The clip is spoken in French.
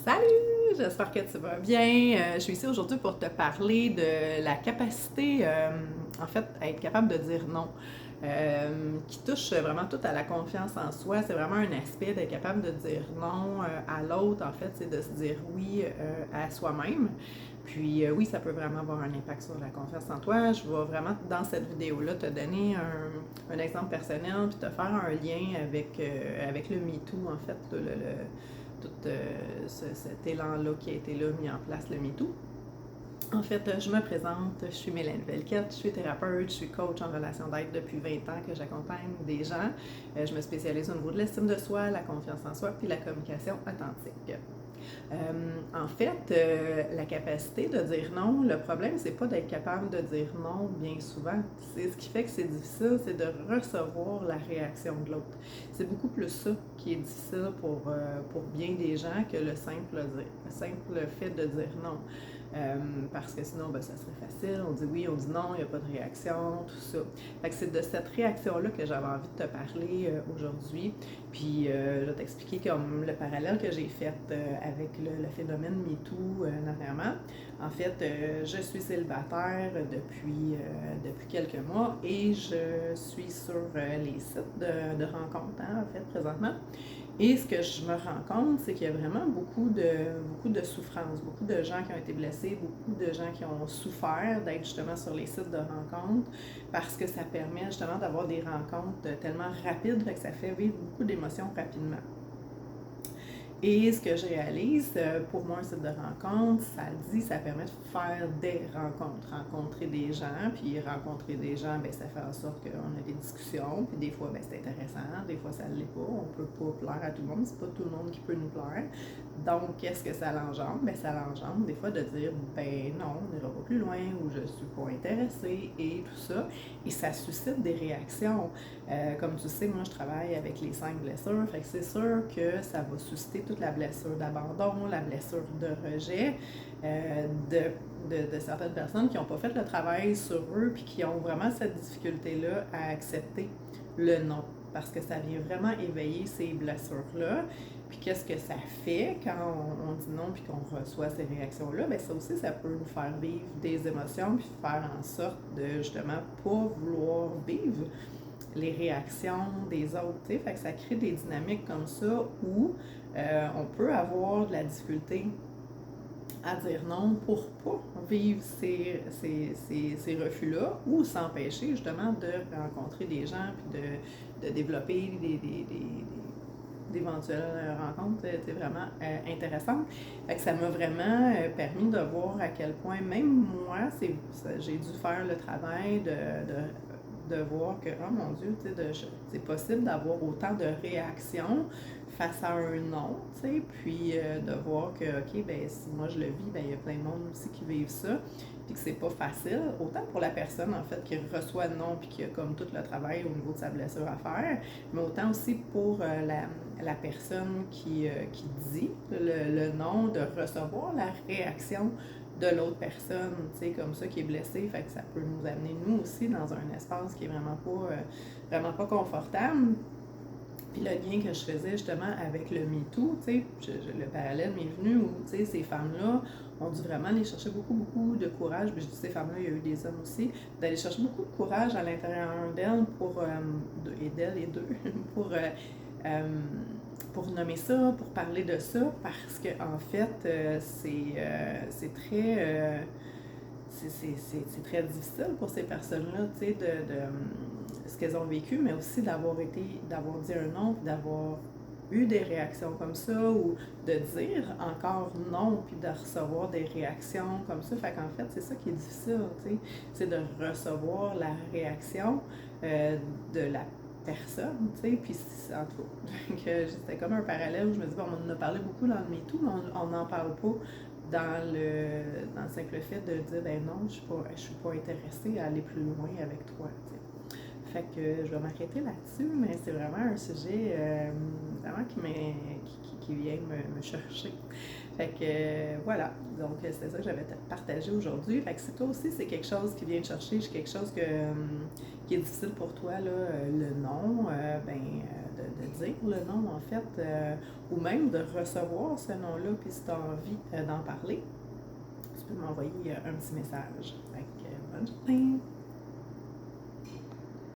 Salut! J'espère que tu vas bien. Je suis ici aujourd'hui pour te parler de la capacité, en fait, à être capable de dire non, qui touche vraiment tout à la confiance en soi. C'est vraiment un aspect d'être capable de dire non à l'autre, en fait, c'est de se dire oui à soi-même. Puis oui, ça peut vraiment avoir un impact sur la confiance en toi. Je vais vraiment, dans cette vidéo-là, te donner un exemple personnel, puis te faire un lien avec le MeToo, en fait, tout cet élan-là qui a été là, mis en place, le MeToo. En fait, je me présente, je suis Mélanie Velquette, je suis thérapeute, je suis coach en relation d'aide depuis 20 ans que j'accompagne des gens. Je me spécialise au niveau de l'estime de soi, la confiance en soi, puis la communication authentique. En fait, la capacité de dire non, le problème, c'est pas d'être capable de dire non bien souvent. C'est ce qui fait que c'est difficile, c'est de recevoir la réaction de l'autre. C'est beaucoup plus ça qui est difficile pour bien des gens que le simple fait de dire non. Parce que sinon, ben, ça serait facile. On dit oui, on dit non, il n'y a pas de réaction, tout ça. Fait que c'est de cette réaction-là que j'avais envie de te parler aujourd'hui. Puis je vais t'expliquer comme le parallèle que j'ai fait avec le phénomène MeToo dernièrement. En fait, je suis célibataire depuis quelques mois et je suis sur les sites de rencontres, hein, en fait, présentement. Et ce que je me rends compte, c'est qu'il y a vraiment beaucoup de souffrance, beaucoup de gens qui ont été blessés, beaucoup de gens qui ont souffert d'être justement sur les sites de rencontres parce que ça permet justement d'avoir des rencontres tellement rapides, fait que ça fait vivre beaucoup d'émotions rapidement. Et ce que je réalise, pour moi, un site de rencontre, ça permet de faire des rencontres, rencontrer des gens, puis rencontrer des gens, ben, ça fait en sorte qu'on a des discussions, puis des fois, ben, c'est intéressant, des fois, ça ne l'est pas, on peut pas plaire à tout le monde, c'est pas tout le monde qui peut nous plaire. Donc, qu'est-ce que ça l'engendre? Ben, ça l'engendre des fois de dire, ben non, on n'ira pas plus loin, ou je suis pas intéressée, et tout ça, et ça suscite des réactions. Comme tu sais, moi, je travaille avec les 5 blessures, fait que c'est sûr que ça va susciter toute la blessure d'abandon, la blessure de rejet, de certaines personnes qui n'ont pas fait le travail sur eux puis qui ont vraiment cette difficulté-là à accepter le non. Parce que ça vient vraiment éveiller ces blessures-là. Puis qu'est-ce que ça fait quand on dit non puis qu'on reçoit ces réactions-là? Bien, ça aussi, ça peut nous faire vivre des émotions puis faire en sorte de justement pas vouloir vivre les réactions des autres, tu sais, fait que ça crée des dynamiques comme ça où on peut avoir de la difficulté à dire non pour pas vivre ces refus-là ou s'empêcher justement de rencontrer des gens puis de développer d'éventuelles rencontres vraiment intéressantes. Fait que ça m'a vraiment permis de voir à quel point, même moi, j'ai dû faire le travail de voir que, oh mon Dieu, c'est possible d'avoir autant de réactions face à un non, tu sais, puis de voir que, OK, ben si moi je le vis, ben il y a plein de monde aussi qui vivent ça, puis que c'est pas facile, autant pour la personne, en fait, qui reçoit le non, puis qui a comme tout le travail au niveau de sa blessure à faire, mais autant aussi pour la personne qui dit le non, de recevoir la réaction de l'autre personne, tu sais, comme ça, qui est blessée. Fait que ça peut nous amener, nous aussi, dans un espace qui est vraiment pas confortable. Puis le lien que je faisais justement avec le MeToo, tu sais, le parallèle m'est venu où, tu sais, ces femmes-là ont dû vraiment aller chercher beaucoup de courage. Puis je dis ces femmes-là, il y a eu des hommes aussi, d'aller chercher beaucoup de courage à l'intérieur d'elles et d'elles et d'eux, pour euh, pour nommer ça, pour parler de ça, parce que en fait, c'est très c'est très difficile pour ces personnes-là, tu sais, ce qu'elles ont vécu, mais aussi d'avoir dit un non, puis d'avoir eu des réactions comme ça, ou de dire encore non, puis de recevoir des réactions comme ça. Fait qu'en fait, c'est ça qui est difficile, tu sais, c'est de recevoir la réaction de la personne, tu sais, puis en tout cas, c'était comme un parallèle où je me dis, bon, on en a parlé beaucoup dans le MeToo, mais on n'en parle pas dans le simple fait de dire, ben non, je suis pas intéressée à aller plus loin avec toi, tu sais. Fait que je vais m'arrêter là-dessus, mais c'est vraiment un sujet vraiment qui vient me chercher. Fait que voilà, donc c'était ça que j'avais partagé aujourd'hui. Fait que si toi aussi c'est quelque chose qui vient te chercher, c'est quelque chose qui est difficile pour toi, là, le non, de dire le non en fait, ou même de recevoir ce non-là, puis si tu as envie d'en parler, tu peux m'envoyer un petit message. Fait que bonne journée!